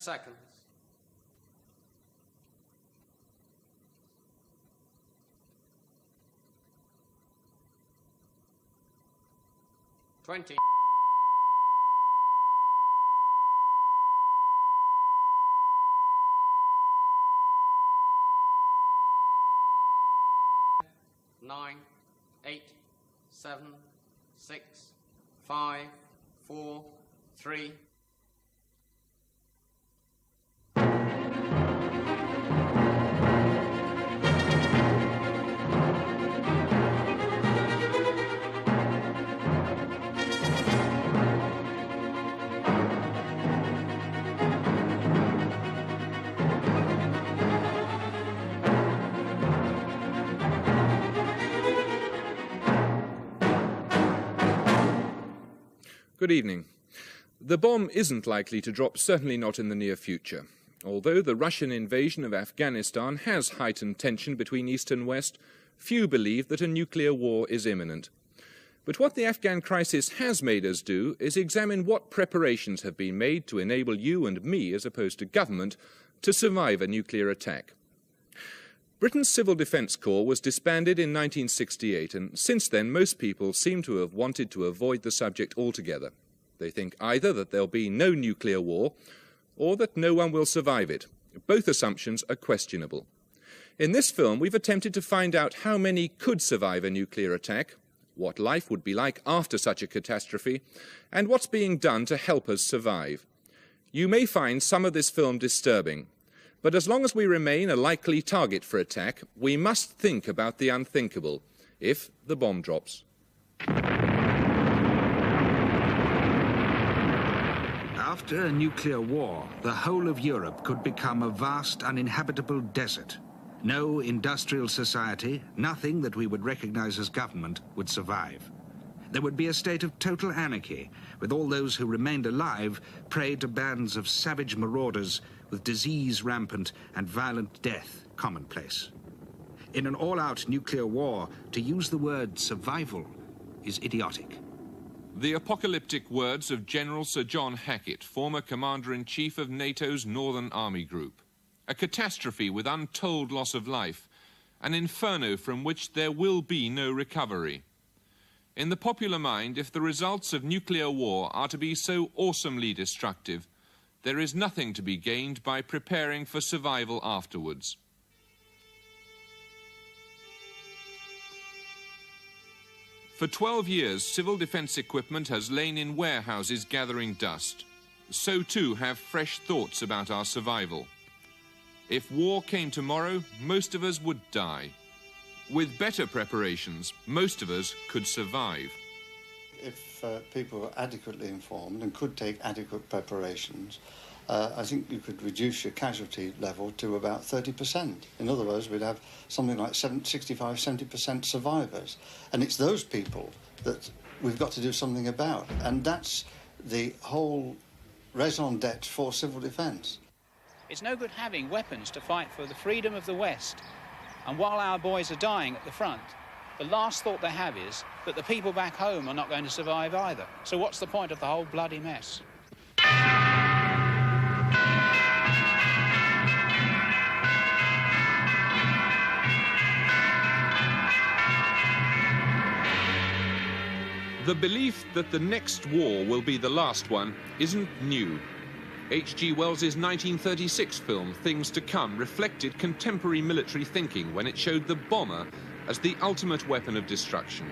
seconds. 20. 9, 8, 7, 6, 5, 4, 3. Good evening. The bomb isn't likely to drop, certainly not in the near future. Although the Russian invasion of Afghanistan has heightened tension between East and West, few believe that a nuclear war is imminent. But what the Afghan crisis has made us do is examine what preparations have been made to enable you and me, as opposed to government, to survive a nuclear attack. Britain's Civil Defence Corps was disbanded in 1968, and since then most people seem to have wanted to avoid the subject altogether. They think either that there'll be no nuclear war, or that no one will survive it. Both assumptions are questionable. In this film, we've attempted to find out how many could survive a nuclear attack, what life would be like after such a catastrophe, and what's being done to help us survive. You may find some of this film disturbing, but as long as we remain a likely target for attack, we must think about the unthinkable, if the bomb drops. After a nuclear war, the whole of Europe could become a vast uninhabitable desert. No industrial society, nothing that we would recognize as government, would survive. There would be a state of total anarchy, with all those who remained alive prey to bands of savage marauders, with disease rampant and violent death commonplace. In an all-out nuclear war, to use the word survival is idiotic. The apocalyptic words of General Sir John Hackett, former Commander-in-Chief of NATO's Northern Army Group. A catastrophe with untold loss of life, an inferno from which there will be no recovery. In the popular mind, if the results of nuclear war are to be so awesomely destructive, there is nothing to be gained by preparing for survival afterwards. For 12 years, civil defence equipment has lain in warehouses gathering dust. So too have fresh thoughts about our survival. If war came tomorrow, most of us would die. With better preparations, most of us could survive. If people were adequately informed and could take adequate preparations, I think you could reduce your casualty level to about 30%. In other words, we'd have something like 65–70% survivors. And it's those people that we've got to do something about. And that's the whole raison d'etre for civil defence. It's no good having weapons to fight for the freedom of the West. And while our boys are dying at the front, the last thought they have is that the people back home are not going to survive either. So what's the point of the whole bloody mess? The belief that the next war will be the last one isn't new. H.G. Wells's 1936 film, Things to Come, reflected contemporary military thinking when it showed the bomber as the ultimate weapon of destruction.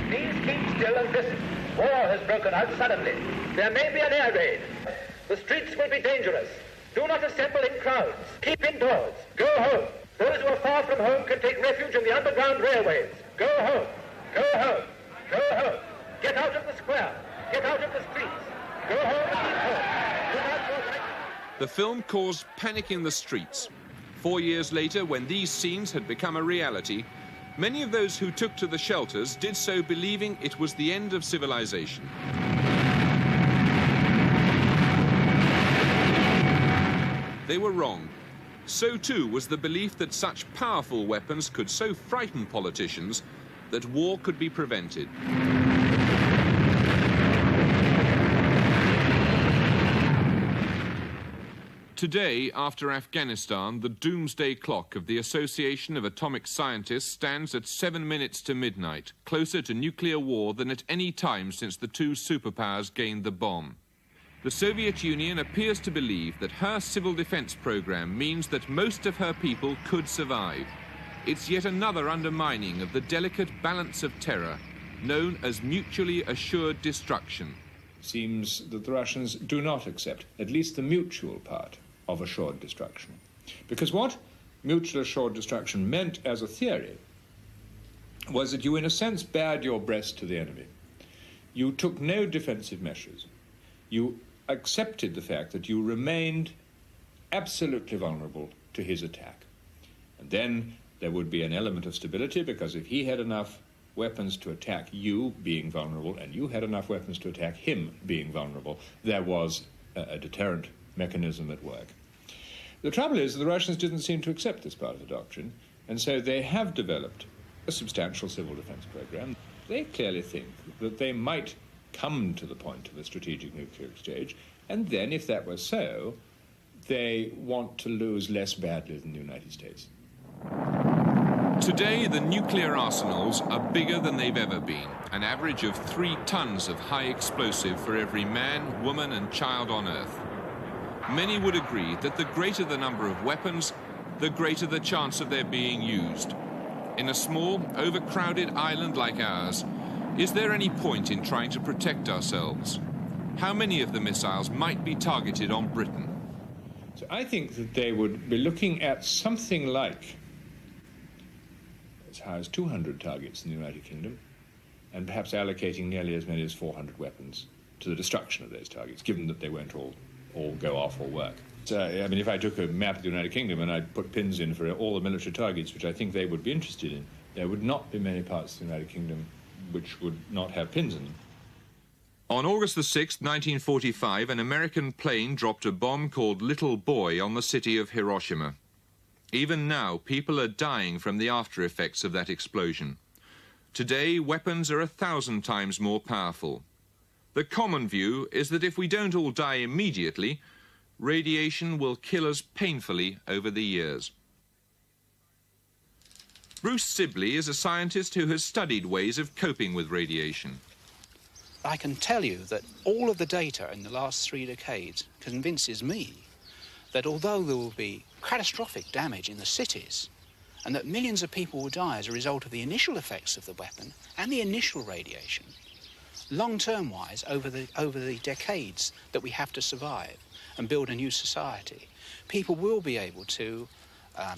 Please keep still and listen. War has broken out suddenly. There may be an air raid. The streets will be dangerous. Do not assemble in crowds. Keep indoors. Go home. Those who are far from home can take refuge in the underground railways. Go home. Go home. Go home. Get out of the square. Get out of the streets. Go home and keep home. Do not go right. The film caused panic in the streets. 4 years later, when these scenes had become a reality, many of those who took to the shelters did so believing it was the end of civilization. They were wrong. So too was the belief that such powerful weapons could so frighten politicians that war could be prevented. Today, after Afghanistan, the doomsday clock of the Association of Atomic Scientists stands at 7 minutes to midnight, closer to nuclear war than at any time since the two superpowers gained the bomb. The Soviet Union appears to believe that her civil defense program means that most of her people could survive. It's yet another undermining of the delicate balance of terror, known as mutually assured destruction. It seems that the Russians do not accept at least the mutual part of assured destruction. Because what mutual assured destruction meant as a theory was that you, in a sense, bared your breast to the enemy. You took no defensive measures. You accepted the fact that you remained absolutely vulnerable to his attack. And then there would be an element of stability, because if he had enough weapons to attack you being vulnerable and you had enough weapons to attack him being vulnerable, there was a deterrent mechanism at work. The trouble is that the Russians didn't seem to accept this part of the doctrine, and so they have developed a substantial civil defense program. They clearly think that they might come to the point of a strategic nuclear exchange, and then, if that were so, they want to lose less badly than the United States. Today, the nuclear arsenals are bigger than they've ever been, an average of 3 tons of high explosive for every man, woman and child on Earth. Many would agree that the greater the number of weapons, the greater the chance of their being used. In a small, overcrowded island like ours, is there any point in trying to protect ourselves? How many of the missiles might be targeted on Britain? So I think that they would be looking at something like as high as 200 targets in the United Kingdom, and perhaps allocating nearly as many as 400 weapons to the destruction of those targets, given that they won't all go off or work. So, I mean, if I took a map of the United Kingdom and I put pins in for all the military targets, which I think they would be interested in, there would not be many parts of the United Kingdom which would not have pins in them. On August the 6th, 1945, an American plane dropped a bomb called Little Boy on the city of Hiroshima. Even now, people are dying from the after effects of that explosion. Today, weapons are 1,000 times more powerful. The common view is that if we don't all die immediately, radiation will kill us painfully over the years. Bruce Sibley is a scientist who has studied ways of coping with radiation. I can tell you that all of the data in the last 3 decades convinces me that although there will be catastrophic damage in the cities and that millions of people will die as a result of the initial effects of the weapon and the initial radiation, long-term wise, over the decades that we have to survive and build a new society, people will be able to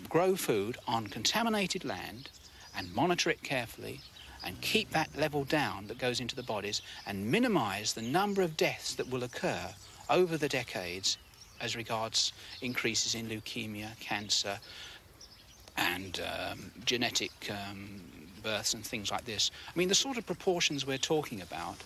grow food on contaminated land and monitor it carefully and keep that level down that goes into the bodies and minimise the number of deaths that will occur over the decades as regards increases in leukemia, cancer and genetic births and things like this. I mean, the sort of proportions we're talking about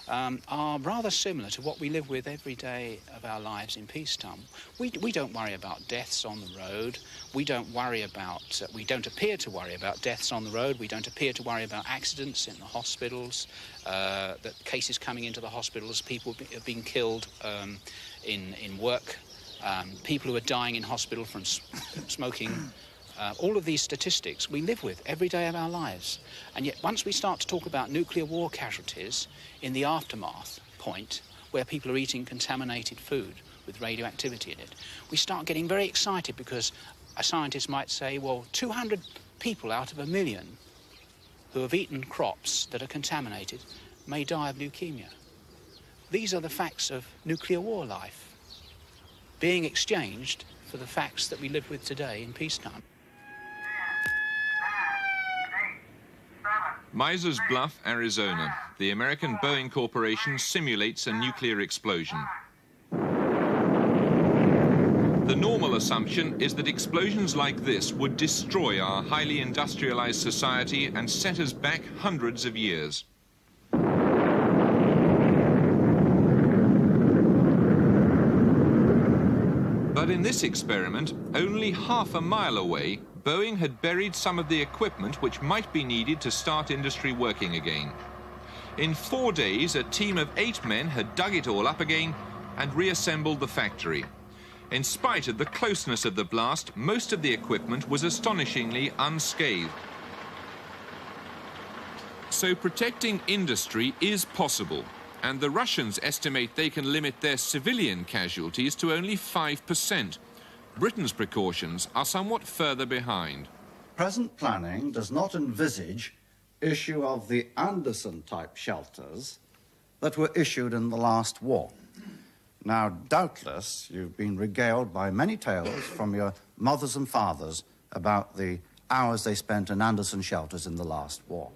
are rather similar to what we live with every day of our lives in peacetime. We don't worry about deaths on the road. We don't worry about, we don't appear to worry about deaths on the road. We don't appear to worry about accidents in the hospitals, that cases coming into the hospitals, people have been killed in work, people who are dying in hospital from smoking. All of these statistics we live with every day of our lives. And yet once we start to talk about nuclear war casualties in the aftermath point, where people are eating contaminated food with radioactivity in it, we start getting very excited because a scientist might say, well, 200 people out of 1 million who have eaten crops that are contaminated may die of leukemia. These are the facts of nuclear war life being exchanged for the facts that we live with today in peacetime. Misers Bluff, Arizona. The American Boeing Corporation simulates a nuclear explosion. The normal assumption is that explosions like this would destroy our highly industrialized society and set us back hundreds of years. But in this experiment, only half a mile away, Boeing had buried some of the equipment which might be needed to start industry working again. In 4 days, a team of 8 men had dug it all up again and reassembled the factory. In spite of the closeness of the blast, most of the equipment was astonishingly unscathed. So protecting industry is possible, and the Russians estimate they can limit their civilian casualties to only 5%. Britain's precautions are somewhat further behind. Present planning does not envisage issue of the Anderson-type shelters that were issued in the last war. Now, doubtless, you've been regaled by many tales from your mothers and fathers about the hours they spent in Anderson shelters in the last war.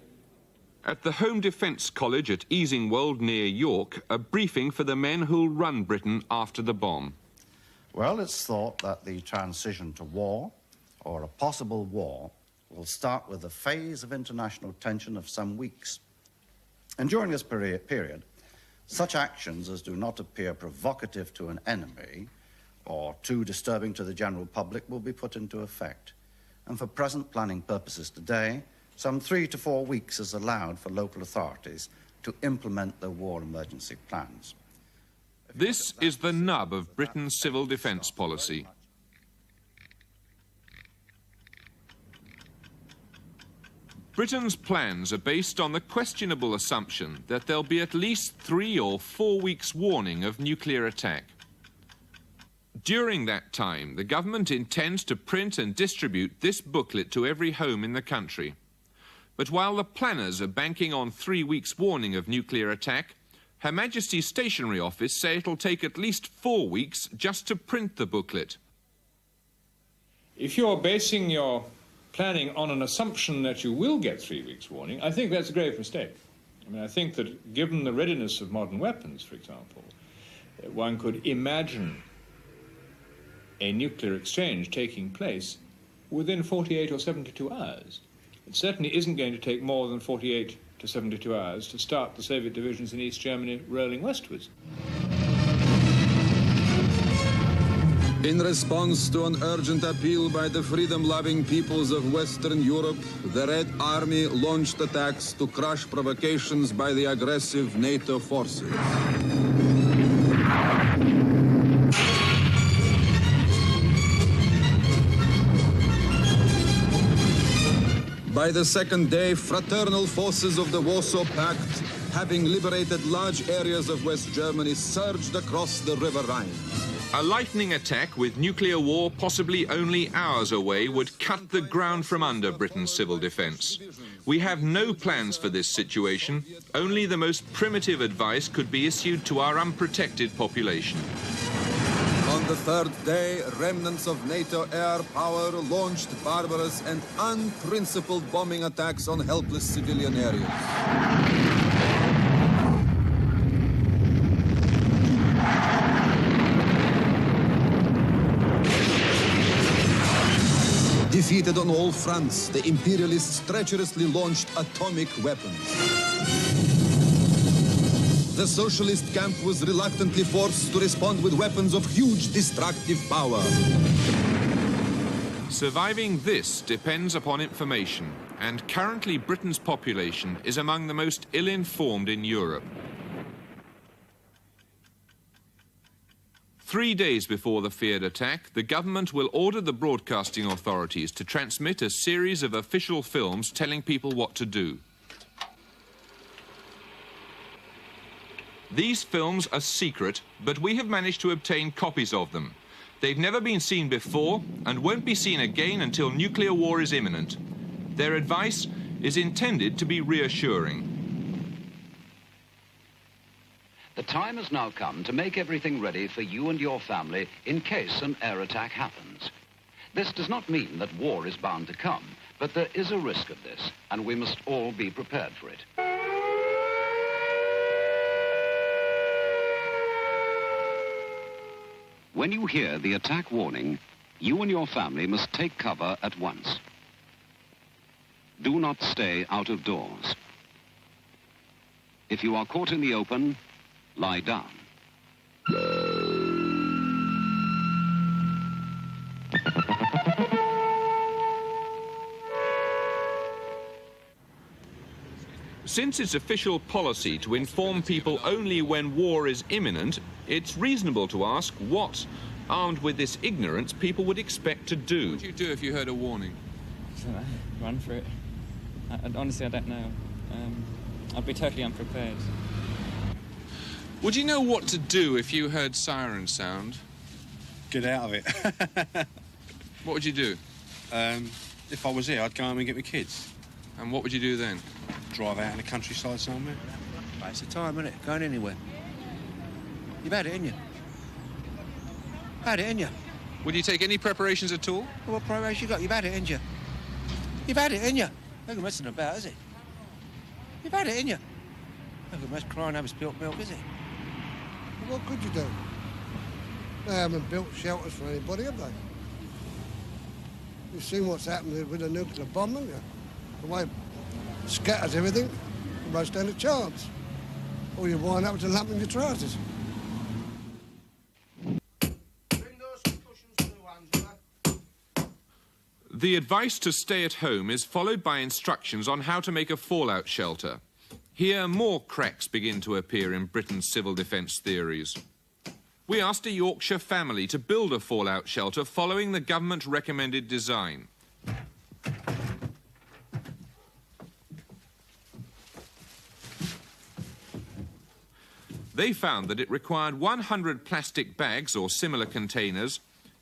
At the Home Defence College at Easingwold near York, a briefing for the men who'll run Britain after the bomb. Well, it's thought that the transition to war, or a possible war, will start with a phase of international tension of some weeks. And during this period, such actions as do not appear provocative to an enemy or too disturbing to the general public will be put into effect. And for present planning purposes today, some 3 to 4 weeks is allowed for local authorities to implement their war emergency plans. This is the nub of Britain's civil defence policy. Britain's plans are based on the questionable assumption that there'll be at least 3 or 4 weeks' warning of nuclear attack. During that time, the government intends to print and distribute this booklet to every home in the country. But while the planners are banking on 3 weeks' warning of nuclear attack, Her Majesty's Stationery Office say it'll take at least 4 weeks just to print the booklet. If you're basing your planning on an assumption that you will get 3 weeks' warning, I think that's a grave mistake. I mean, I think that given the readiness of modern weapons, for example, one could imagine a nuclear exchange taking place within 48 or 72 hours. It certainly isn't going to take more than 48 to 72 hours to start the Soviet divisions in East Germany rolling westwards. In response to an urgent appeal by the freedom-loving peoples of Western Europe, the Red Army launched attacks to crush provocations by the aggressive NATO forces. By the second day, fraternal forces of the Warsaw Pact, having liberated large areas of West Germany, surged across the River Rhine. A lightning attack with nuclear war possibly only hours away would cut the ground from under Britain's civil defence. We have no plans for this situation. Only the most primitive advice could be issued to our unprotected population. On the third day, remnants of NATO air power launched barbarous and unprincipled bombing attacks on helpless civilian areas. Defeated on all fronts, the imperialists treacherously launched atomic weapons. The socialist camp was reluctantly forced to respond with weapons of huge destructive power. Surviving this depends upon information, and currently Britain's population is among the most ill-informed in Europe. 3 days before the feared attack, the government will order the broadcasting authorities to transmit a series of official films telling people what to do. These films are secret, but we have managed to obtain copies of them. They've never been seen before and won't be seen again until nuclear war is imminent. Their advice is intended to be reassuring. The time has now come to make everything ready for you and your family in case an air attack happens. This does not mean that war is bound to come, but there is a risk of this, and we must all be prepared for it. When you hear the attack warning, you and your family must take cover at once. Do not stay out of doors. If you are caught in the open, lie down. since it's official policy to inform people only when war is imminent, it's reasonable to ask what, armed with this ignorance, people would expect to do. What would you do if you heard a warning? I don't know. Run for it. Honestly, I don't know. I'd be totally unprepared. Would you know what to do if you heard siren sound? Get out of it. What would you do? If I was here, I'd go home and get my kids. And what would you do then? Drive out in the countryside somewhere. Waste of time, isn't it? Going anywhere. You've had it, ain't you? Had it, ain't you? Would you take any preparations at all? Well, what preparations you got? You've had it, ain't you? You've had it, ain't you? No good messing about, is it? You've had it, ain't you? No good mess crying over spilt milk, is it? Well, what could you do? They haven't built shelters for anybody, have they? You've seen what's happened with a nuclear bomb, haven't you? The way it scatters everything, you won't stand a chance. Or you wind up with a lump in your trousers. The advice to stay at home is followed by instructions on how to make a fallout shelter. Here, more cracks begin to appear in Britain's civil defence theories. We asked a Yorkshire family to build a fallout shelter following the government-recommended design. They found that it required 100 plastic bags or similar containers,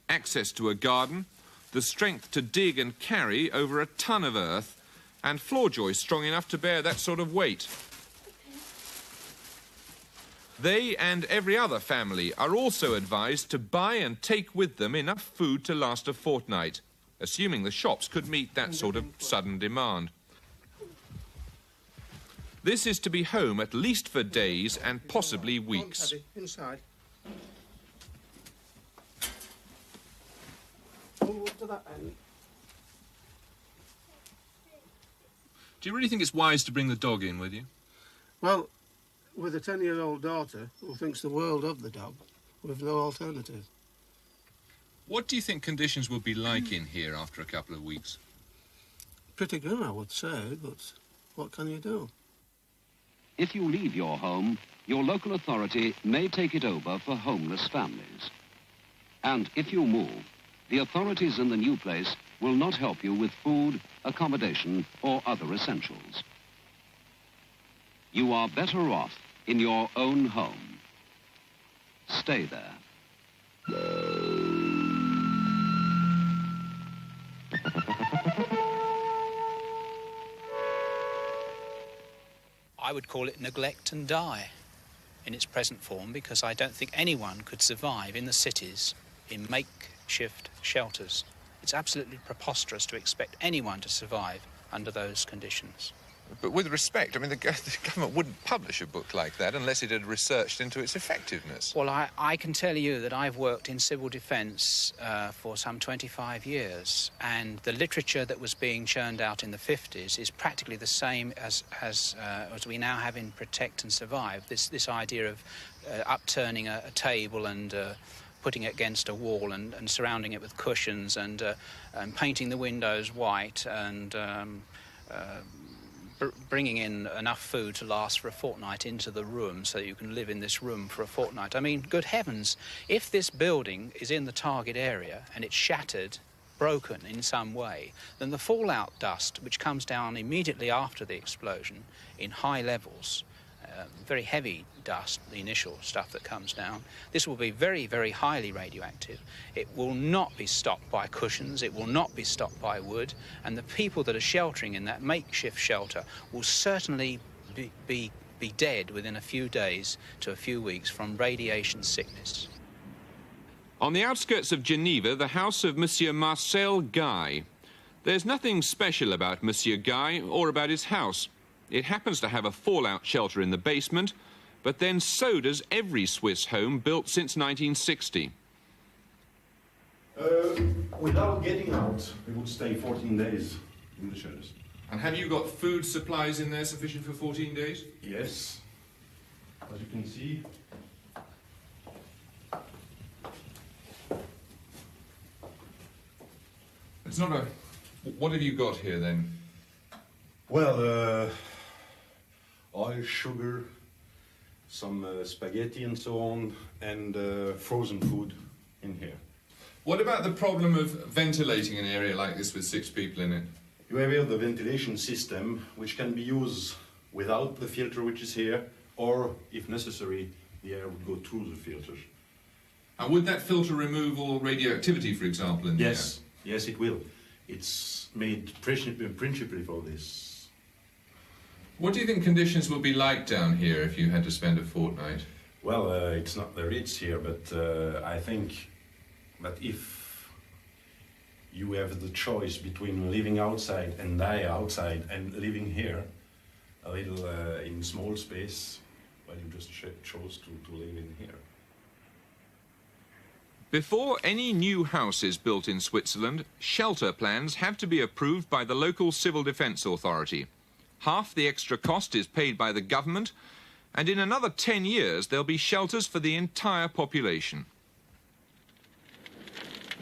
access to a garden, the strength to dig and carry over a ton of earth, and floor joists strong enough to bear that sort of weight. They and every other family are also advised to buy and take with them enough food to last a fortnight, assuming the shops could meet that sort of sudden demand. This is to be home at least for days and possibly weeks. Inside. Do you really think it's wise to bring the dog in with you? Well, with a 10-year-old daughter who thinks the world of the dog, with no alternative. What do you think conditions will be like in here after a couple of weeks? Pretty good, I would say, but what can you do? If you leave your home, your local authority may take it over for homeless families. And if you move, the authorities in the new place will not help you with food, accommodation, or other essentials. You are better off in your own home. Stay there. I would call it neglect and die in its present form, because I don't think anyone could survive in the cities in makeshift shelters. It's absolutely preposterous to expect anyone to survive under those conditions. But with respect, I mean, the government wouldn't publish a book like that unless it had researched into its effectiveness. Well, I can tell you that I've worked in civil defence for some 25 years, and the literature that was being churned out in the 50s is practically the same as we now have in Protect and Survive. This idea of upturning a table and putting it against a wall and surrounding it with cushions and painting the windows white and bringing in enough food to last for a fortnight into the room so that you can live in this room for a fortnight. I mean, good heavens, if this building is in the target area and it's shattered, broken in some way, then the fallout dust, which comes down immediately after the explosion in high levels, very heavy dust, the initial stuff that comes down, this will be very, very highly radioactive. It will not be stopped by cushions, it will not be stopped by wood, and the people that are sheltering in that makeshift shelter will certainly be dead within a few days to a few weeks from radiation sickness. On the outskirts of Geneva, the house of Monsieur Marcel Guy. There's nothing special about Monsieur Guy or about his house. It happens to have a fallout shelter in the basement, but then so does every Swiss home built since 1960. Without getting out, we would stay 14 days in the shelters. And have you got food supplies in there sufficient for 14 days? Yes. As you can see. It's not a... What have you got here, then? Well, oil, sugar, some spaghetti and so on, and frozen food in here. What about the problem of ventilating an area like this with 6 people in it? You have here the ventilation system, which can be used without the filter which is here, or, if necessary, the air would go through the filter. And would that filter remove all radioactivity, for example, in the air? Yes, it will. It's made principally for this. What do you think conditions will be like down here if you had to spend a fortnight? Well, it's not the Ritz here, but I think that if you have the choice between living outside and die outside and living here, a little in small space, well, you just chose to live in here. Before any new house is built in Switzerland, shelter plans have to be approved by the local civil defence authority. Half the extra cost is paid by the government, and in another 10 years there'll be shelters for the entire population.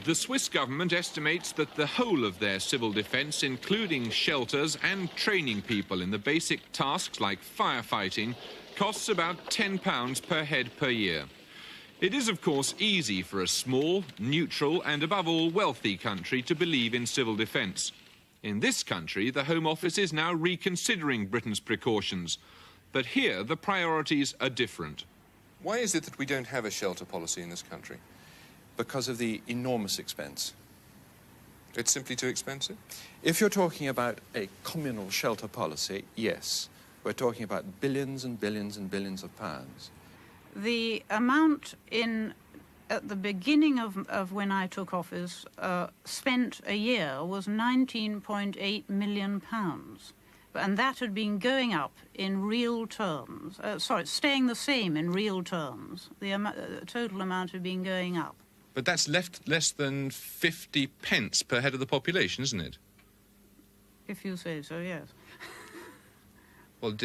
The Swiss government estimates that the whole of their civil defence, including shelters and training people in the basic tasks like firefighting, costs about £10 per head per year. It is, of course, easy for a small, neutral and, above all, wealthy country to believe in civil defence. In this country, the Home Office is now reconsidering Britain's precautions. But here, the priorities are different. Why is it that we don't have a shelter policy in this country? Because of the enormous expense. It's simply too expensive? If you're talking about a communal shelter policy, yes. We're talking about billions and billions and billions of pounds. The amount at the beginning of when I took office spent a year was £19.8 million. And that had been going up in real terms. Staying the same in real terms. The total amount had been going up. But that's less than 50 pence per head of the population, isn't it? If you say so, yes. Well,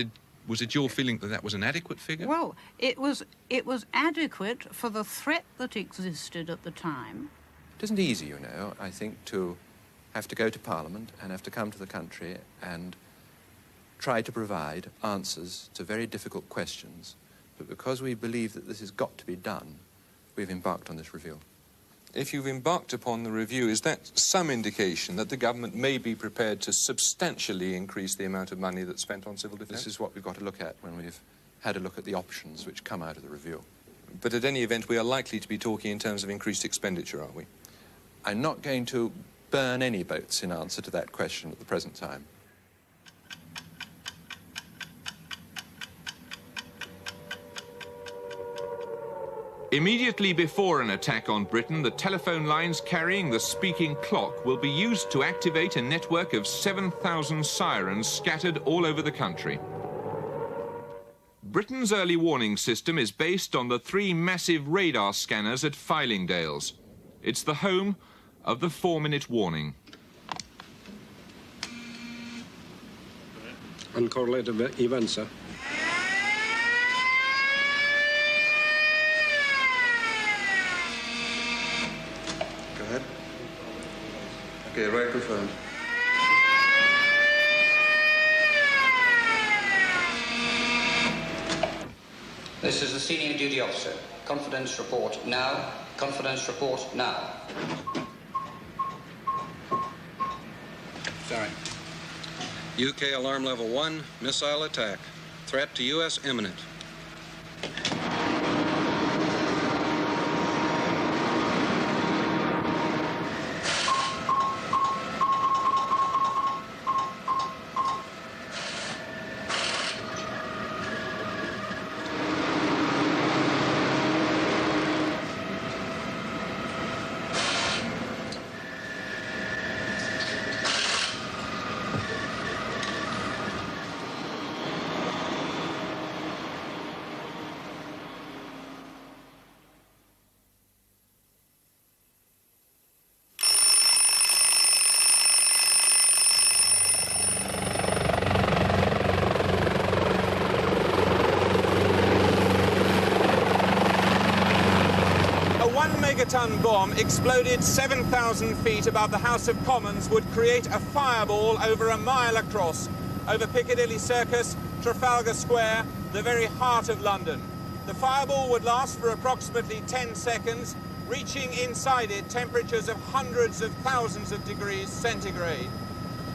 was it your feeling that that was an adequate figure? Well, it was adequate for the threat that existed at the time. It isn't easy, you know, I think, to have to go to Parliament and have to come to the country and try to provide answers to very difficult questions. But because we believe that this has got to be done, we've embarked on this review. If you've embarked upon the review, is that some indication that the government may be prepared to substantially increase the amount of money that's spent on civil defence? This is what we've got to look at when we've had a look at the options which come out of the review. But at any event, we are likely to be talking in terms of increased expenditure, aren't we? I'm not going to burn any boats in answer to that question at the present time. Immediately before an attack on Britain, the telephone lines carrying the speaking clock will be used to activate a network of 7,000 sirens scattered all over the country. Britain's early warning system is based on the 3 massive radar scanners at Fylingdales. It's the home of the 4-minute warning. Uncorrelated events, sir. Okay, right confirmed. This is the senior duty officer. Confidence report now. Confidence report now. Sorry. UK alarm level 1, missile attack. Threat to US imminent. Megaton bomb exploded 7,000 feet above the House of Commons would create a fireball over a mile across. over Piccadilly Circus, Trafalgar Square, the very heart of London. The fireball would last for approximately 10 seconds, reaching inside it temperatures of hundreds of thousands of degrees centigrade.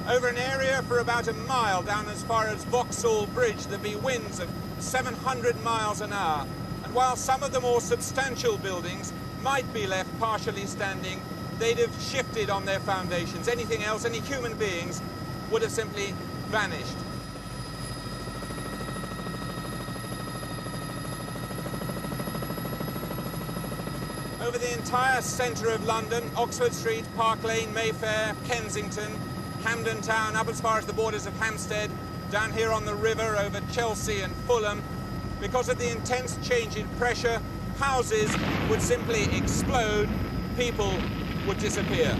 Over an area for about a mile down as far as Vauxhall Bridge, there'd be winds of 700 miles an hour. And while some of the more substantial buildings might be left partially standing, they'd have shifted on their foundations. Anything else, any human beings, would have simply vanished. Over the entire centre of London, Oxford Street, Park Lane, Mayfair, Kensington, Camden Town, up as far as the borders of Hampstead, down here on the river over Chelsea and Fulham, because of the intense change in pressure, houses would simply explode, people would disappear.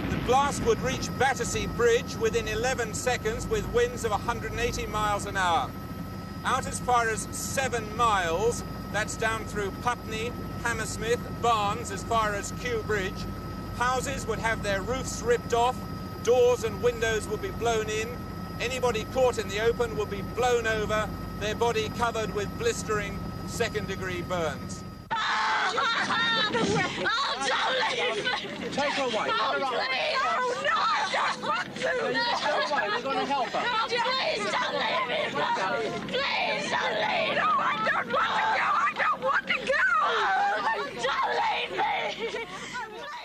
The blast would reach Battersea Bridge within 11 seconds with winds of 180 miles an hour. Out as far as 7 miles, that's down through Putney, Hammersmith, Barnes, as far as Kew Bridge. Houses would have their roofs ripped off, doors and windows would be blown in, anybody caught in the open would be blown over, their body covered with blistering second-degree burns. Oh, don't leave me! Take her away. Oh, please! Oh, no, I don't want to! Go away, we're going to help her. Oh, please don't leave me! Please don't leave! No, I don't want to go! I don't want to go! Oh, don't leave me!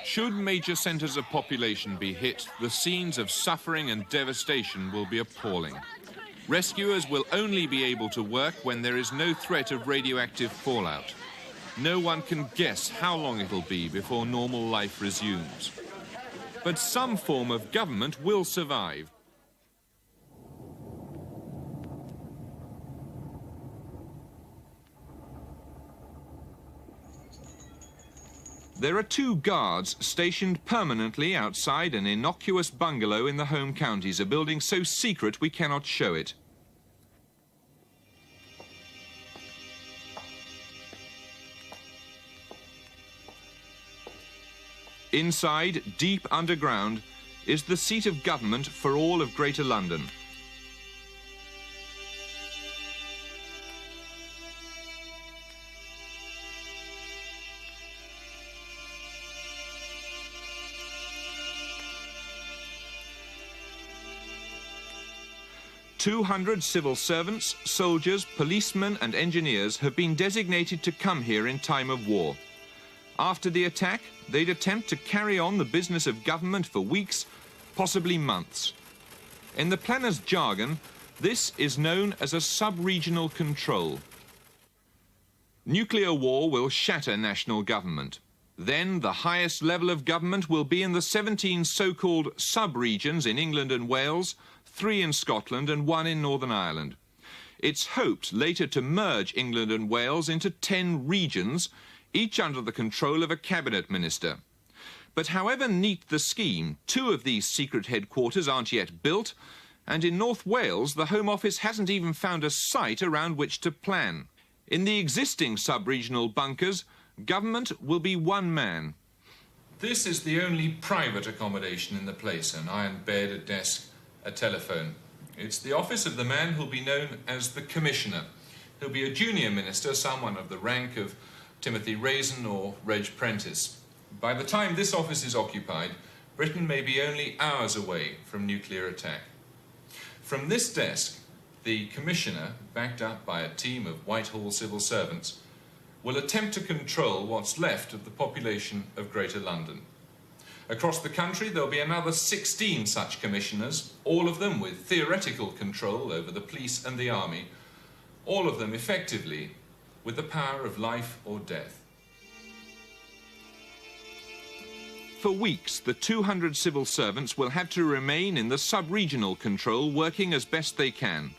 Should major centres of population be hit, the scenes of suffering and devastation will be appalling. Rescuers will only be able to work when there is no threat of radioactive fallout. No one can guess how long it'll be before normal life resumes. But some form of government will survive. There are 2 guards stationed permanently outside an innocuous bungalow in the home counties, a building so secret we cannot show it. Inside, deep underground, is the seat of government for all of Greater London. "200 civil servants, soldiers, policemen and engineers have been designated to come here in time of war. After the attack, they'd attempt to carry on the business of government for weeks, possibly months. In the planners' jargon, this is known as a sub-regional control. Nuclear war will shatter national government. Then the highest level of government will be in the 17 so-called sub-regions in England and Wales, 3 in Scotland and 1 in Northern Ireland. It's hoped later to merge England and Wales into 10 regions, each under the control of a cabinet minister. But however neat the scheme, 2 of these secret headquarters aren't yet built, and in North Wales the Home Office hasn't even found a site around which to plan. In the existing sub-regional bunkers, government will be one man. This is the only private accommodation in the place, an iron bed, a desk, a telephone. It's the office of the man who'll be known as the Commissioner. He'll be a junior minister, someone of the rank of Timothy Raisin or Reg Prentice. By the time this office is occupied, Britain may be only hours away from nuclear attack. From this desk, the Commissioner, backed up by a team of Whitehall civil servants, will attempt to control what's left of the population of Greater London. Across the country, there'll be another 16 such commissioners, all of them with theoretical control over the police and the army, all of them effectively with the power of life or death. For weeks, the 200 civil servants will have to remain in the sub-regional control, working as best they can.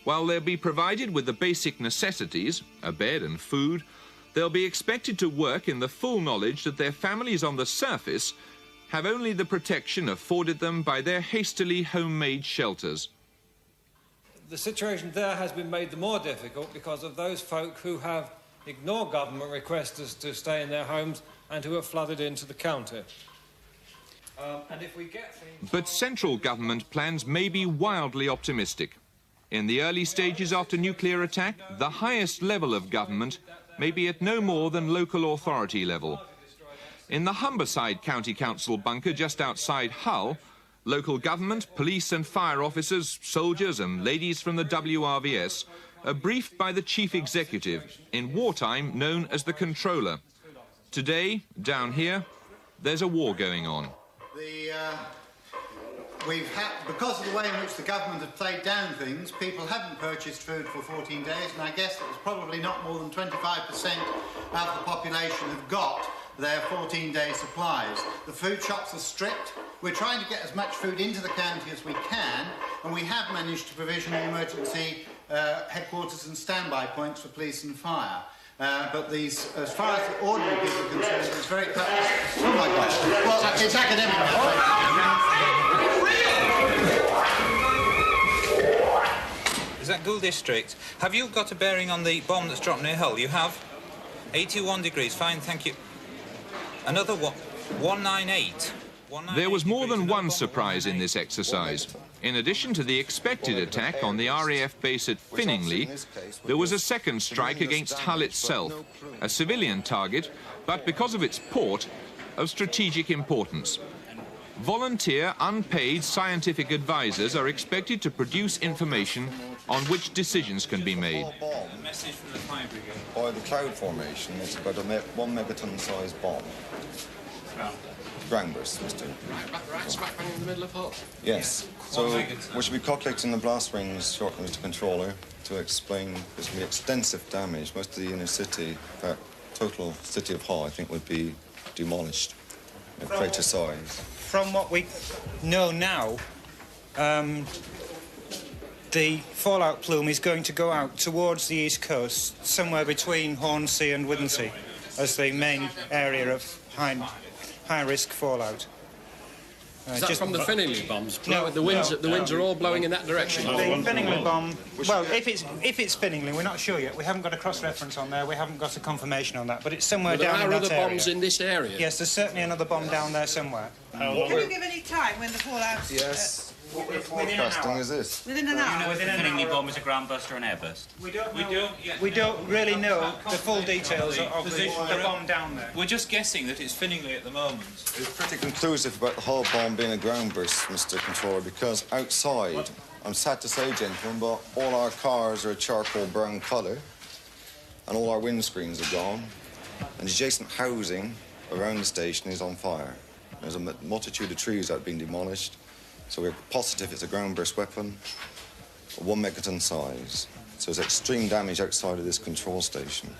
While they'll be provided with the basic necessities, a bed and food, they'll be expected to work in the full knowledge that their families on the surface have only the protection afforded them by their hastily homemade shelters. The situation there has been made the more difficult because of those folk who have ignored government requests to stay in their homes and who have flooded into the county. And if we get things... But central government plans may be wildly optimistic. In the early stages after nuclear attack, the highest level of government may be at no more than local authority level. In the Humberside County Council bunker just outside Hull, local government, police and fire officers, soldiers and ladies from the WRVS are briefed by the chief executive, in wartime known as the controller. Today, down here, there's a war going on. Because of the way in which the government have played down things, people haven't purchased food for 14 days, and I guess that it's probably not more than 25% of the population have got their 14-day supplies. The food shops are stripped. We're trying to get as much food into the county as we can, and we have managed to provision emergency headquarters and standby points for police and fire. But these, as far as the ordinary people are concerned, it's very tough. Oh my God! Well, it's academic now. Is that Gould District? Have you got a bearing on the bomb that's dropped near Hull? You have? 81 degrees, fine, thank you. Another one, 198. There was more than one surprise in this exercise. In addition to the expected attack on the RAF base at Finningley, there was a second strike against Hull itself, a civilian target, but because of its port, of strategic importance. Volunteer, unpaid scientific advisors are expected to produce information on which decisions can be made. A message from the fire brigade. By the cloud formation, it's about a 1 megaton size bomb. Ground burst, Mr. Right smack bang in the middle of Hull? Yes. So we should be calculating the blast range shortly, Mr. Controller, to explain there's going to be extensive damage. Most of the inner city, total city of Hull, I think, would be demolished at greater size. From what we know now, the fallout plume is going to go out towards the east coast, somewhere between Hornsea and Withensea, as the main area of high-risk fallout. Is that from the Finningley bombs? No, the winds are all blowing in that direction. The Finningley bomb, well, if it's Finningley, we're not sure yet. We haven't got a cross-reference on there. We haven't got a confirmation on that, but it's somewhere down in that area. There are other bombs in this area? Yes, there's certainly another bomb down there somewhere. Can you give any time when the fallout's... Yes. What we're forecasting is this. Within an hour? Within an Finningley hour. bomb is a ground burst or an air burst? We don't really know the full details of the bomb down there. We're just guessing that it's Finningley at the moment. It's pretty conclusive about the Hull bomb being a ground burst, Mr. Controller, because outside, I'm sad to say, gentlemen, but all our cars are a charcoal brown colour, and all our windscreens are gone, and adjacent housing around the station is on fire. There's a multitude of trees that have been demolished, so we're positive it's a ground burst weapon, 1 megaton size. So there's extreme damage outside of this control station.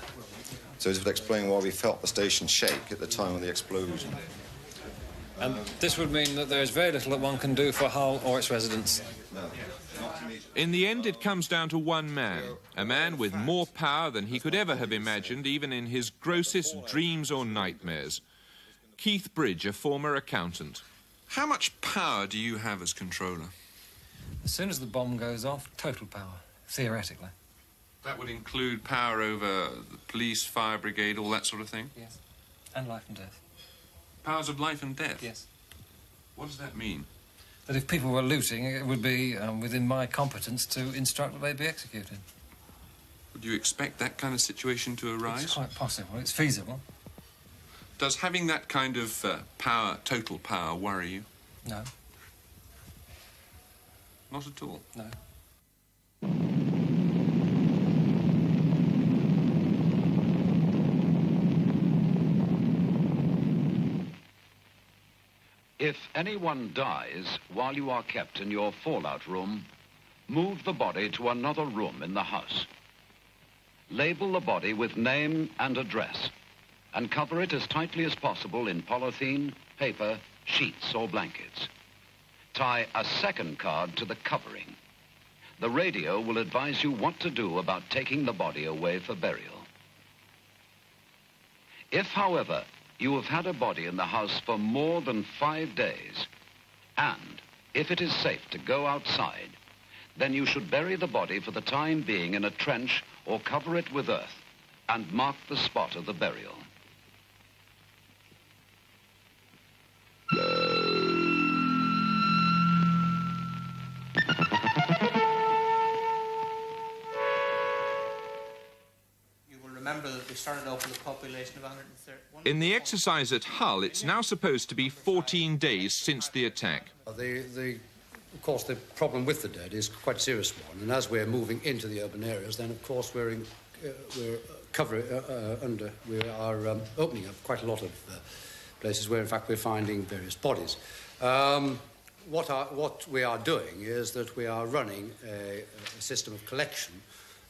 So this would explain why we felt the station shake at the time of the explosion. And this would mean that there is very little that one can do for Hull or its residents. No. In the end, it comes down to one man, a man with more power than he could ever have imagined, even in his grossest dreams or nightmares. Keith Bridge, a former accountant. How much power do you have as controller? As soon as the bomb goes off, total power, theoretically. That would include power over the police, fire brigade, all that sort of thing? Yes. And life and death. Powers of life and death? Yes. What does that mean? That if people were looting, it would be within my competence to instruct that they be executed. Would you expect that kind of situation to arise? It's quite possible. It's feasible. Does having that kind of power, total power, worry you? No. Not at all? No. If anyone dies while you are kept in your fallout room, move the body to another room in the house. Label the body with name and address, and cover it as tightly as possible in polythene, paper, sheets or blankets. Tie a second card to the covering. The radio will advise you what to do about taking the body away for burial. If, however, you have had a body in the house for more than 5 days, and if it is safe to go outside, then you should bury the body for the time being in a trench or cover it with earth and mark the spot of the burial. population of 130. In the exercise at Hull, it's now supposed to be 14 days since the attack. Of course, the problem with the dead is quite a serious one, and as we're moving into the urban areas, then of course we are opening up quite a lot of places where, in fact, we're finding various bodies. What we are doing is that we are running a system of collection,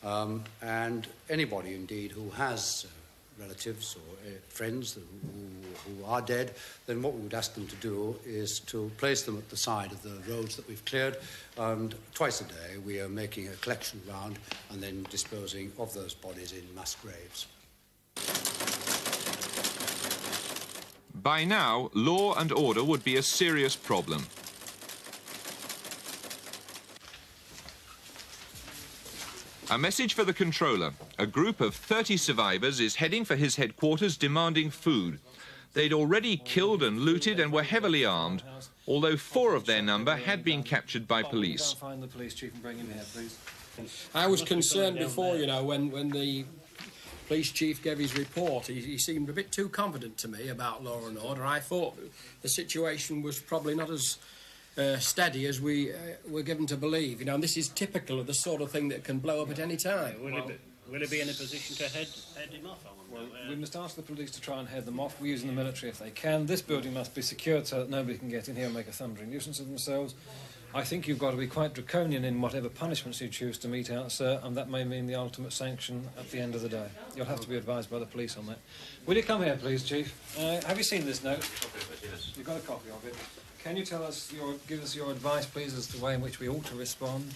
and anybody, indeed, who has relatives or friends who are dead, then what we would ask them to do is to place them at the side of the roads that we've cleared, and twice a day we are making a collection round and then disposing of those bodies in mass graves. By now, law and order would be a serious problem. A message for the controller. A group of 30 survivors is heading for his headquarters demanding food. They'd already killed and looted and were heavily armed, although 4 of their number had been captured by police. Find the police chief and bring him here, please. I was concerned before, you know, when the police chief gave his report. He seemed a bit too confident to me about law and order. I thought the situation was probably not as steady as we were given to believe. You know, and this is typical of the sort of thing that can blow up at any time. Will he be in a position to head him off? Well, we must ask the police to try and head them off. We're using the military if they can. This building must be secured so that nobody can get in here and make a thundering nuisance of themselves. I think you've got to be quite draconian in whatever punishments you choose to mete out, sir, and that may mean the ultimate sanction at the end of the day. You'll have to be advised by the police on that. Will you come here, please, Chief? Have you seen this note? Yes. You've got a copy of it. Can you tell us give us your advice, please, as to the way in which we ought to respond?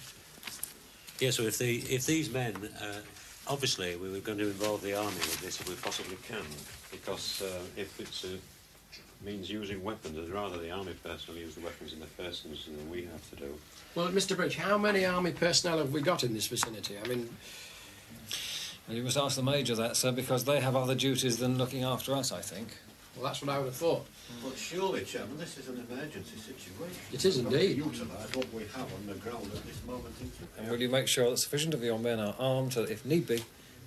Yes, so if these men, obviously we were going to involve the army with this if we possibly can, because if it means using weapons, I'd rather the army personnel use the weapons in the first instance than we have to do. Well, Mr. Bridge, how many army personnel have we got in this vicinity? I mean... Well, you must ask the Major that, sir, because they have other duties than looking after us, I think. Well, that's what I would have thought. But surely, Chairman, this is an emergency situation. It is indeed. We've got to utilise what we have on the ground at this moment in time. And will you make sure that sufficient of your men are armed so that, if need be,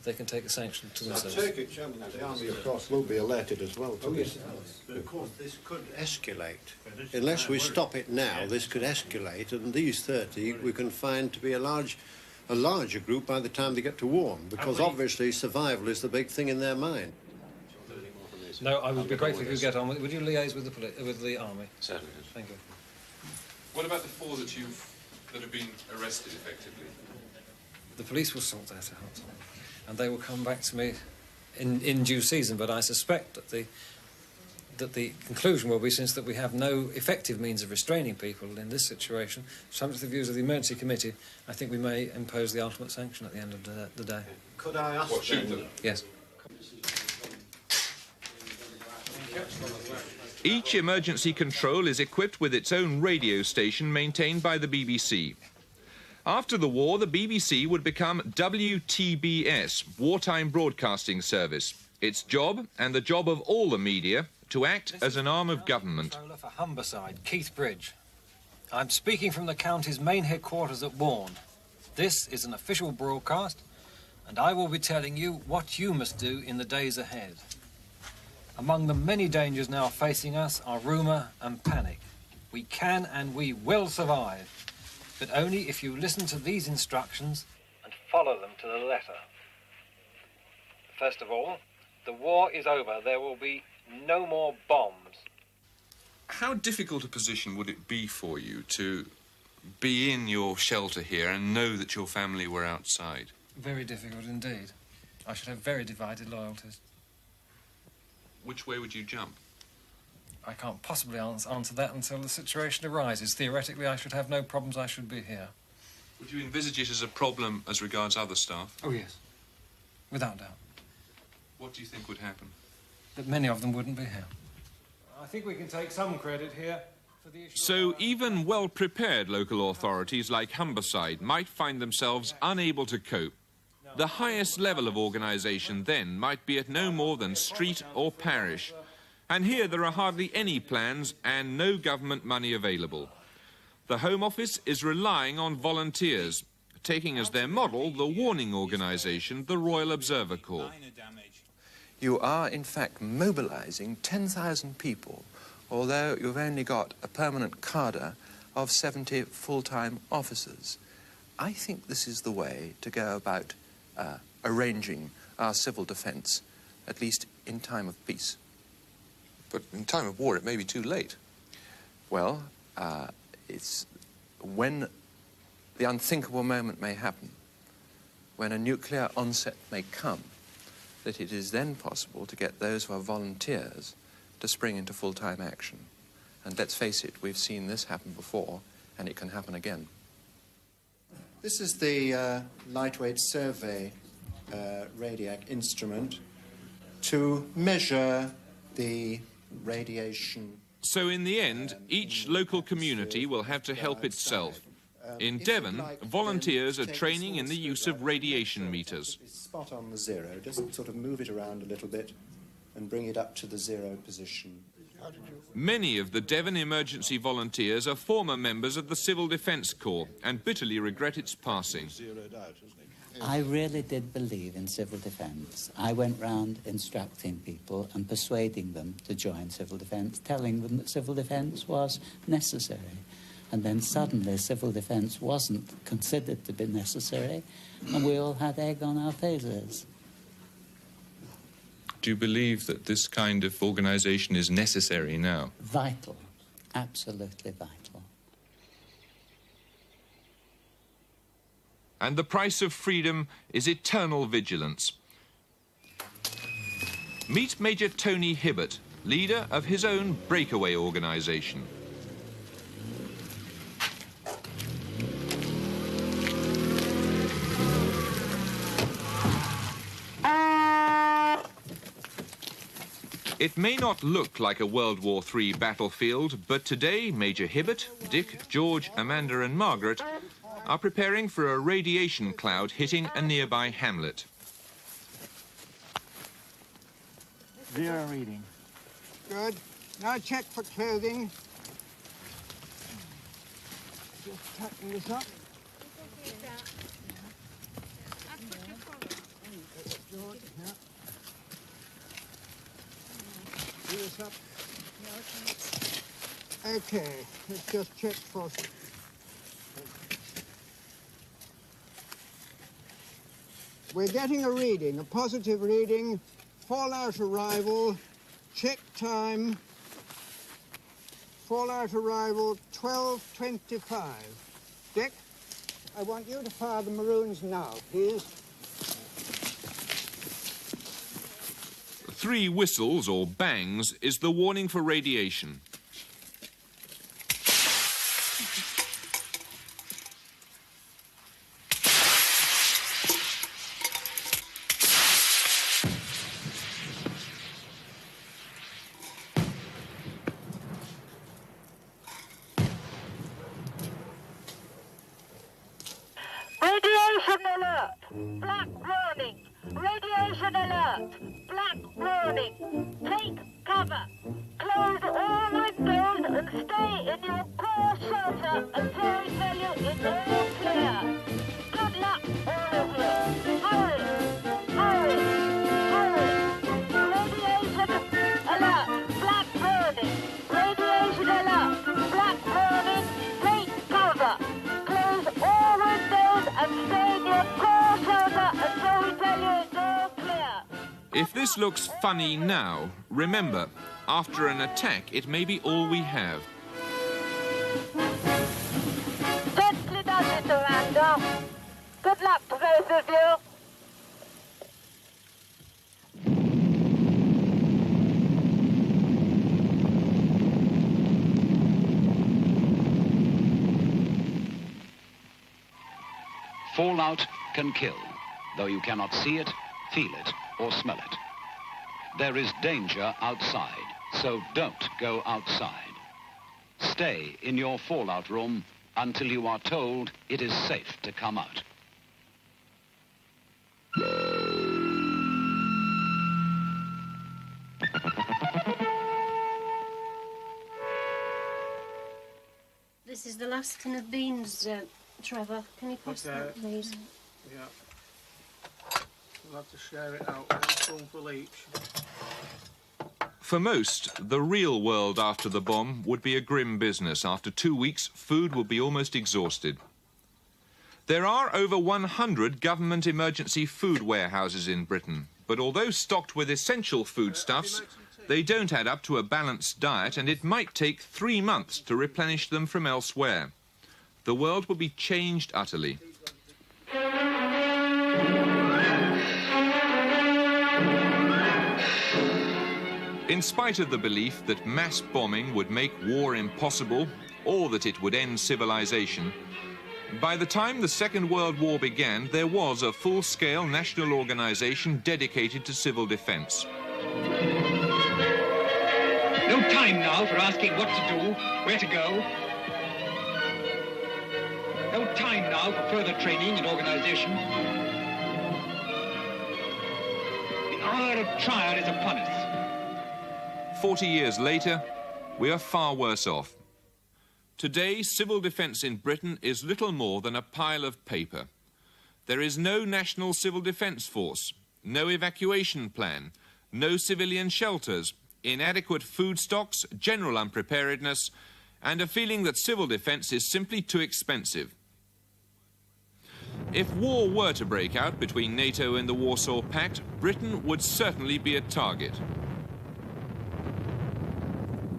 they can take a sanction to themselves? I take it, Chairman, that the army, of course, will be alerted as well to this. But of course, this could escalate. Unless we stop it now, this could escalate, and these 30 we can find to be a larger group by the time they get to Warm, because obviously survival is the big thing in their mind. No, I would be grateful if you get on with it. Would you liaise with the army? Certainly. Thank you. What about the 4 that have been arrested, effectively? The police will sort that out, and they will come back to me in due season. But I suspect that the conclusion will be, since that we have no effective means of restraining people in this situation, subject to the views of the emergency committee, I think we may impose the ultimate sanction at the end of the day. Could I ask shoot them? Yes. Each emergency control is equipped with its own radio station maintained by the BBC. After the war, the BBC would become WTBS, Wartime Broadcasting Service. Its job, and the job of all the media, to act as an arm of government. Controller for Humberside, Keith Bridge. I'm speaking from the county's main headquarters at Warne. This is an official broadcast, and I will be telling you what you must do in the days ahead. Among the many dangers now facing us are rumour and panic. We can and we will survive, but only if you listen to these instructions and follow them to the letter. First of all, the war is over. There will be no more bombs. How difficult a position would it be for you to be in your shelter here and know that your family were outside? Very difficult indeed. I should have very divided loyalties. Which way would you jump? I can't possibly answer that until the situation arises. Theoretically, I should have no problems. I should be here. Would you envisage it as a problem as regards other staff? Oh, yes. Without doubt. What do you think would happen? That many of them wouldn't be here. I think we can take some credit here for the issue. So even well-prepared local authorities like Humberside might find themselves unable to cope. The highest level of organisation then might be at no more than street or parish. And here there are hardly any plans and no government money available. The Home Office is relying on volunteers, taking as their model the warning organisation, the Royal Observer Corps. you are, in fact, mobilising 10,000 people, although you've only got a permanent cadre of 70 full-time officers. I think this is the way to go about arranging our civil defence, at least in time of peace. But in time of war, it may be too late. Well, it's when the unthinkable moment may happen, when a nuclear onset may come, that it is then possible to get those who are volunteers to spring into full-time action. And let's face it, we've seen this happen before, and it can happen again. This is the lightweight survey radiac instrument to measure the radiation. So in the end, each local community will have to help itself. In Devon, volunteers are training in the use of radiation meters. It's spot on the zero, just sort of move it around a little bit and bring it up to the zero position. Many of the Devon emergency volunteers are former members of the Civil Defence Corps and bitterly regret its passing. I really did believe in civil defence. I went round instructing people and persuading them to join civil defence, telling them that civil defence was necessary. And then suddenly civil defence wasn't considered to be necessary, and we all had egg on our faces. Do you believe that this kind of organisation is necessary now? Vital. Absolutely vital. And the price of freedom is eternal vigilance. Meet Major Tony Hibbert, leader of his own breakaway organisation. It may not look like a World War III battlefield, but today Major Hibbert, Dick, George, Amanda and Margaret are preparing for a radiation cloud hitting a nearby hamlet. Zero reading. Good. Now check for clothing. Just tighten this up. George, yeah. Do this up. Okay, let's just check for... We're getting a reading, a positive reading, fallout arrival, check time, fallout arrival 12:25. Dick, I want you to fire the maroons now, please. 3 whistles, or bangs, is the warning for radiation. Radiation alert! Black warning! Radiation alert! Black warning! Take cover! Close all windows and stay in your core shelter until we tell you it's all clear. Good luck, all of you. Hurry! Hurry! Hurry! Radiation alert! Black warning! Radiation alert! Black warning! Take cover! Close all windows and stay in your core shelter until we tell you it's all clear. If this looks funny now, remember, after an attack, it may be all we have. Gently does it, Miranda. Good luck to both of you. Fallout can kill, though you cannot see it, feel it, or smell it. There is danger outside, so don't go outside. Stay in your fallout room until you are told it is safe to come out. This is the last tin of beans, Trevor. Can you pass that, please? Yeah. We'll have to share it out, one spoonful each. For most, the real world after the bomb would be a grim business. After 2 weeks, food would be almost exhausted. There are over 100 government emergency food warehouses in Britain, but although stocked with essential foodstuffs, they don't add up to a balanced diet, and it might take 3 months to replenish them from elsewhere. The world will be changed utterly. In spite of the belief that mass bombing would make war impossible, or that it would end civilization, by the time the Second World War began, there was a full-scale national organization dedicated to civil defense. No time now for asking what to do, where to go. No time now for further training and organization. The hour of trial is upon us. 40 years later, we are far worse off. Today, civil defence in Britain is little more than a pile of paper. There is no national civil defence force, no evacuation plan, no civilian shelters, inadequate food stocks, general unpreparedness, and a feeling that civil defence is simply too expensive. If war were to break out between NATO and the Warsaw Pact, Britain would certainly be a target.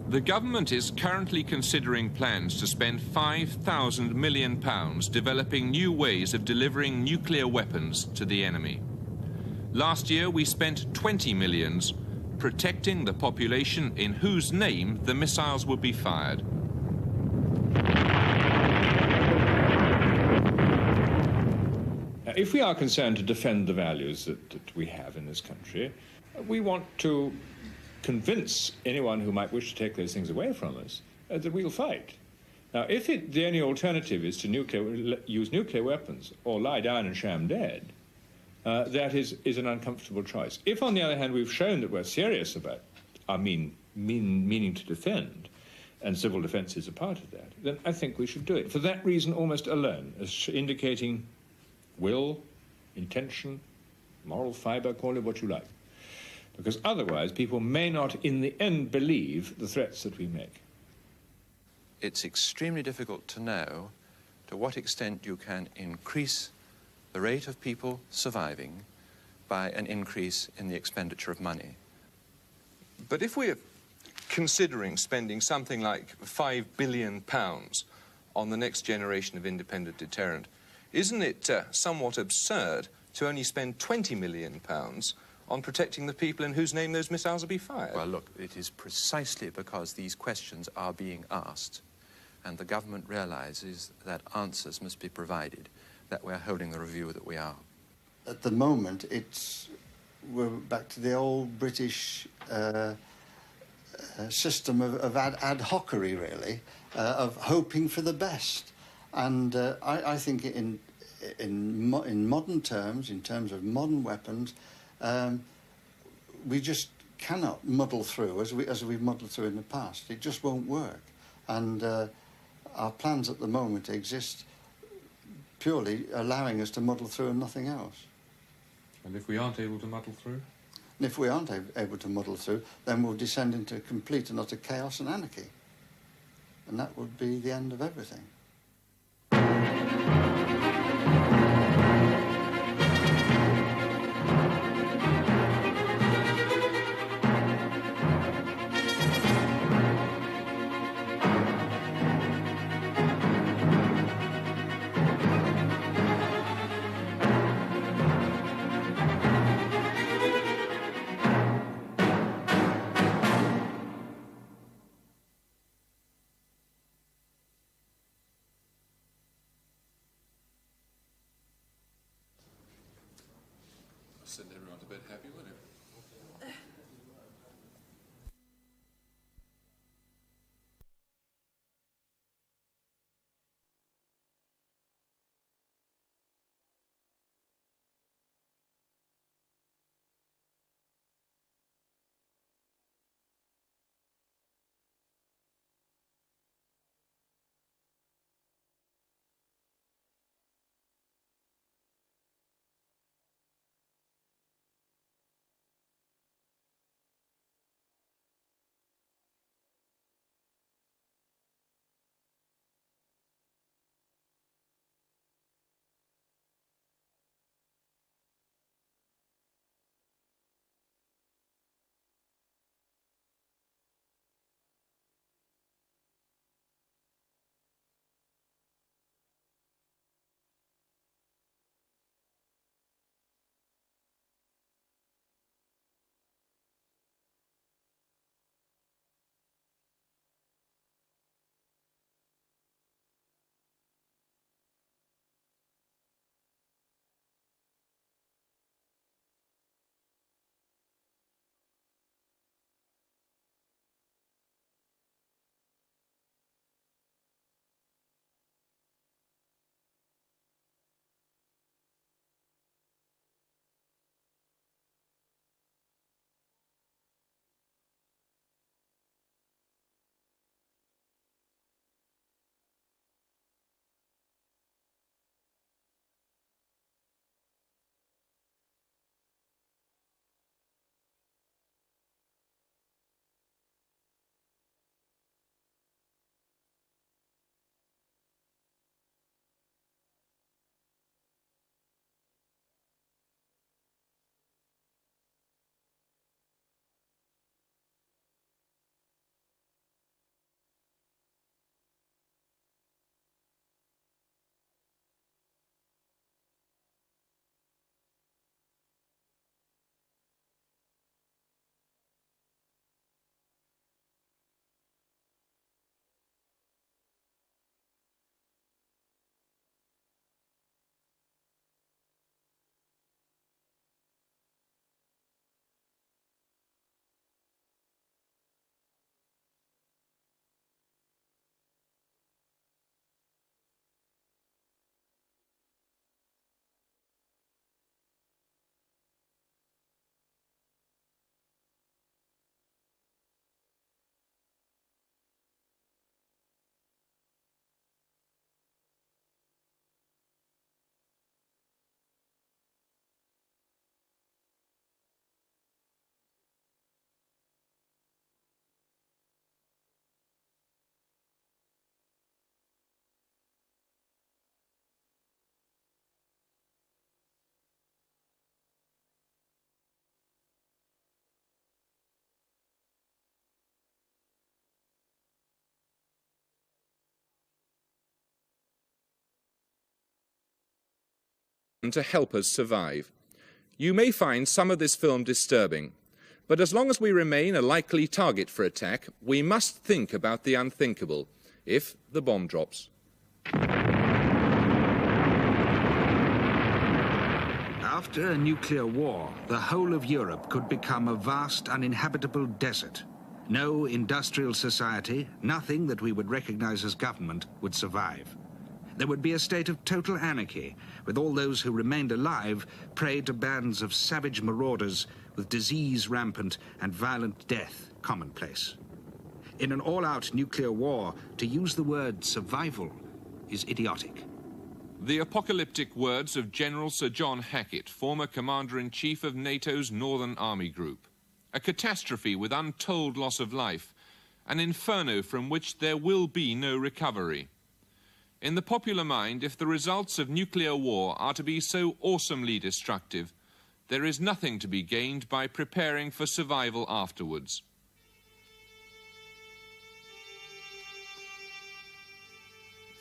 The government is currently considering plans to spend £5,000 million developing new ways of delivering nuclear weapons to the enemy. Last year we spent 20 million protecting the population in whose name the missiles would be fired. If we are concerned to defend the values that we have in this country, we want to convince anyone who might wish to take those things away from us that we'll fight. Now, if the only alternative is to use nuclear weapons or lie down and sham dead, that is an uncomfortable choice. If, on the other hand, we've shown that we're serious about our meaning to defend, and civil defence is a part of that, then I think we should do it. For that reason almost alone, as indicating will, intention, moral fibre, call it what you like. Because otherwise people may not in the end believe the threats that we make. It's extremely difficult to know to what extent you can increase the rate of people surviving by an increase in the expenditure of money. But if we're considering spending something like £5 billion on the next generation of independent deterrent, isn't it somewhat absurd to only spend £20 million on protecting the people in whose name those missiles will be fired? Well, look, it is precisely because these questions are being asked and the government realises that answers must be provided that we're holding the review that we are. At the moment, we're back to the old British system of ad hocery, really, of hoping for the best. And I think in modern terms, in terms of modern weapons, we just cannot muddle through as we've muddled through in the past. It just won't work. And our plans at the moment exist purely allowing us to muddle through and nothing else. And if we aren't able to muddle through? And if we aren't able to muddle through, then we'll descend into complete and utter chaos and anarchy. And that would be the end of everything. Send everyone to bed happy, wouldn't it? to help us survive. You may find some of this film disturbing, but as long as we remain a likely target for attack, we must think about the unthinkable, if the bomb drops. After a nuclear war, the whole of Europe could become a vast uninhabitable desert. No industrial society, nothing that we would recognize as government, would survive. There would be a state of total anarchy, with all those who remained alive prey to bands of savage marauders, with disease rampant and violent death commonplace. In an all-out nuclear war, to use the word survival is idiotic. The apocalyptic words of General Sir John Hackett, former Commander-in-Chief of NATO's Northern Army Group. A catastrophe with untold loss of life, an inferno from which there will be no recovery. In the popular mind, if the results of nuclear war are to be so awesomely destructive, there is nothing to be gained by preparing for survival afterwards.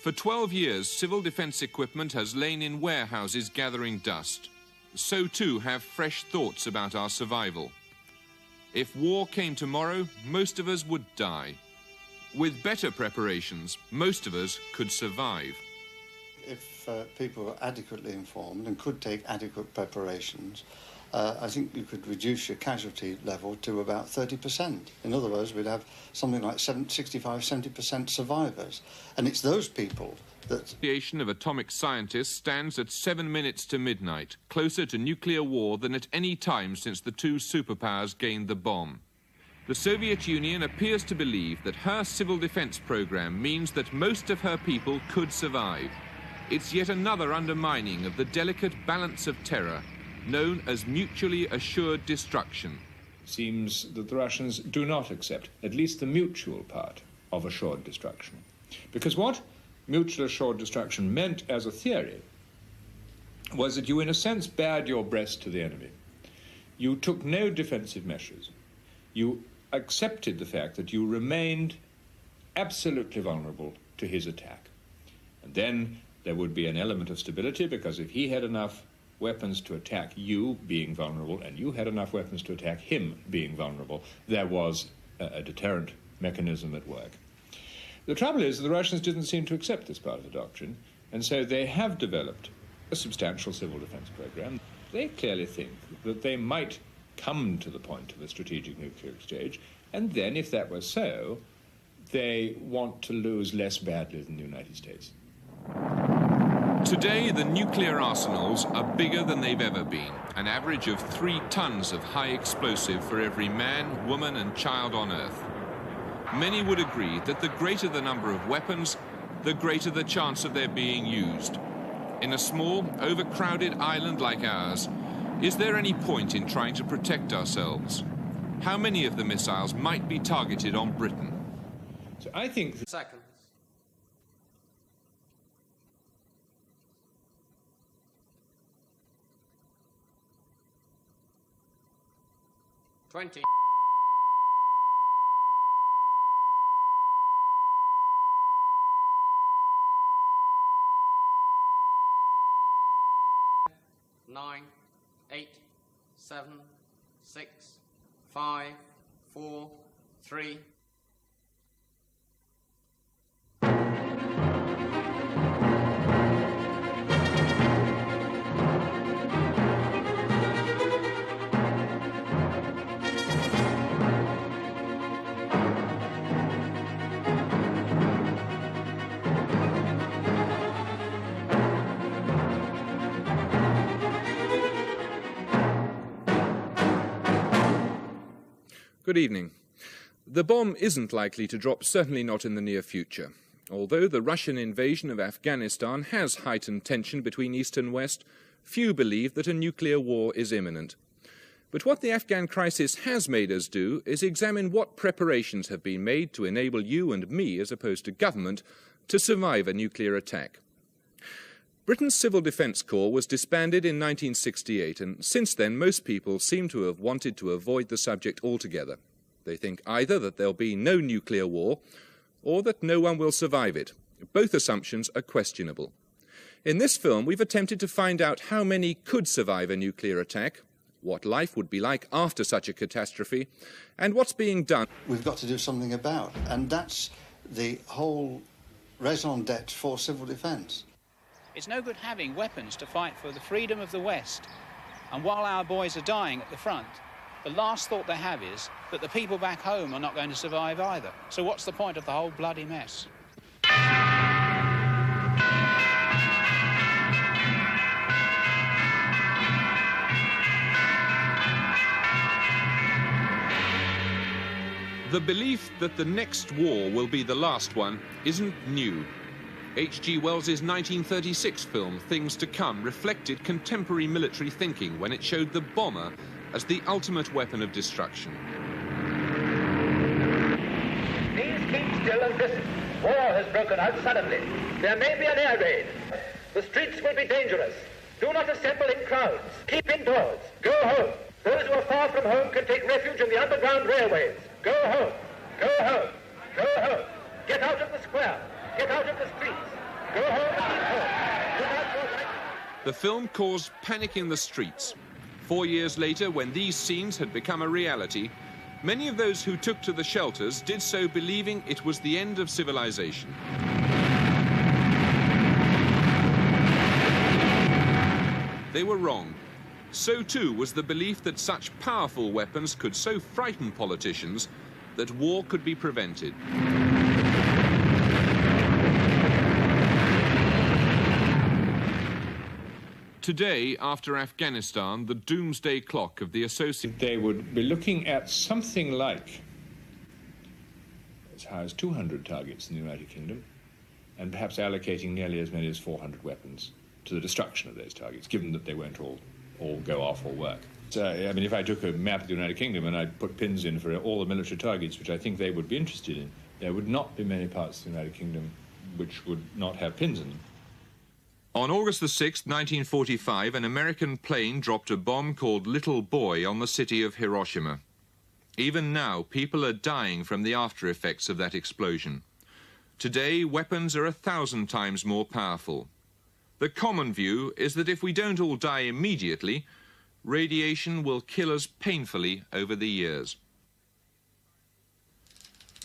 For 12 years, civil defence equipment has lain in warehouses gathering dust. So too have fresh thoughts about our survival. If war came tomorrow, most of us would die. With better preparations, most of us could survive. If people were adequately informed and could take adequate preparations, I think you could reduce your casualty level to about 30%. In other words, we'd have something like 65–70% survivors. And it's those people that... The Association of Atomic Scientists stands at 7 minutes to midnight, closer to nuclear war than at any time since the two superpowers gained the bomb. The Soviet Union appears to believe that her civil defense program means that most of her people could survive. It's yet another undermining of the delicate balance of terror known as mutually assured destruction. It seems that the Russians do not accept at least the mutual part of assured destruction. Because what mutual assured destruction meant as a theory was that you in a sense bared your breast to the enemy. You took no defensive measures. You accepted the fact that you remained absolutely vulnerable to his attack. And then there would be an element of stability, because if he had enough weapons to attack you being vulnerable and you had enough weapons to attack him being vulnerable, there was a deterrent mechanism at work. The trouble is the Russians didn't seem to accept this part of the doctrine, and so they have developed a substantial civil defense program. They clearly think that they might come to the point of a strategic nuclear exchange, and then, if that were so, they want to lose less badly than the United States. Today, the nuclear arsenals are bigger than they've ever been, an average of 3 tons of high explosive for every man, woman and child on Earth. Many would agree that the greater the number of weapons, the greater the chance of their being used. In a small, overcrowded island like ours, is there any point in trying to protect ourselves? How many of the missiles might be targeted on Britain? So I think... Seconds. $20. Nine, 8, 7, 6, 5, 4, 3. Good evening. The bomb isn't likely to drop, certainly not in the near future. Although the Russian invasion of Afghanistan has heightened tension between East and West, few believe that a nuclear war is imminent. But what the Afghan crisis has made us do is examine what preparations have been made to enable you and me, as opposed to government, to survive a nuclear attack. Britain's Civil Defence Corps was disbanded in 1968, and since then most people seem to have wanted to avoid the subject altogether. They think either that there'll be no nuclear war, or that no one will survive it. Both assumptions are questionable. In this film, we've attempted to find out how many could survive a nuclear attack, what life would be like after such a catastrophe, and what's being done. We've got to do something about, and that's the whole raison d'etre for civil defence. It's no good having weapons to fight for the freedom of the West, and while our boys are dying at the front, the last thought they have is that the people back home are not going to survive either. So what's the point of the whole bloody mess? The belief that the next war will be the last one isn't new. H.G. Wells's 1936 film, Things to Come, reflected contemporary military thinking when it showed the bomber as the ultimate weapon of destruction. Please keep still and listen. War has broken out suddenly. There may be an air raid. The streets will be dangerous. Do not assemble in crowds. Keep indoors. Go home. Those who are far from home can take refuge in the underground railways. Go home. Go home. Go home. Get out of the square. Get out of the streets. Go home and keep home. Put out your light. The film caused panic in the streets. 4 years later, when these scenes had become a reality, many of those who took to the shelters did so believing it was the end of civilization. They were wrong. So too was the belief that such powerful weapons could so frighten politicians that war could be prevented. Today, after Afghanistan, the doomsday clock of the Associated... They would be looking at something like as high as 200 targets in the United Kingdom, and perhaps allocating nearly as many as 400 weapons to the destruction of those targets, given that they won't all go off or work. So, I mean, if I took a map of the United Kingdom and I put pins in for all the military targets, which I think they would be interested in, there would not be many parts of the United Kingdom which would not have pins in them. On August the 6th, 1945, an American plane dropped a bomb called Little Boy on the city of Hiroshima. Even now, people are dying from the after effects of that explosion. Today, weapons are 1,000 times more powerful. The common view is that if we don't all die immediately, radiation will kill us painfully over the years.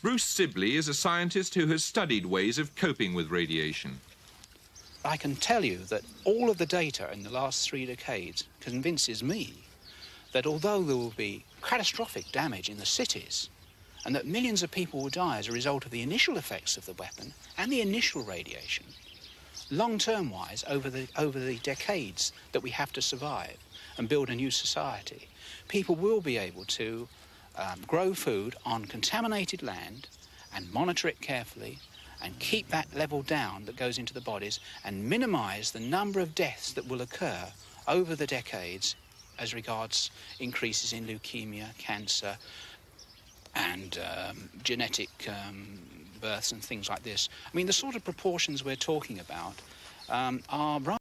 Bruce Sibley is a scientist who has studied ways of coping with radiation. I can tell you that all of the data in the last 3 decades convinces me that although there will be catastrophic damage in the cities and that millions of people will die as a result of the initial effects of the weapon and the initial radiation, long-term wise, over the decades that we have to survive and build a new society, people will be able to grow food on contaminated land and monitor it carefully and keep that level down that goes into the bodies and minimise the number of deaths that will occur over the decades as regards increases in leukemia, cancer and genetic births and things like this. I mean, the sort of proportions we're talking about are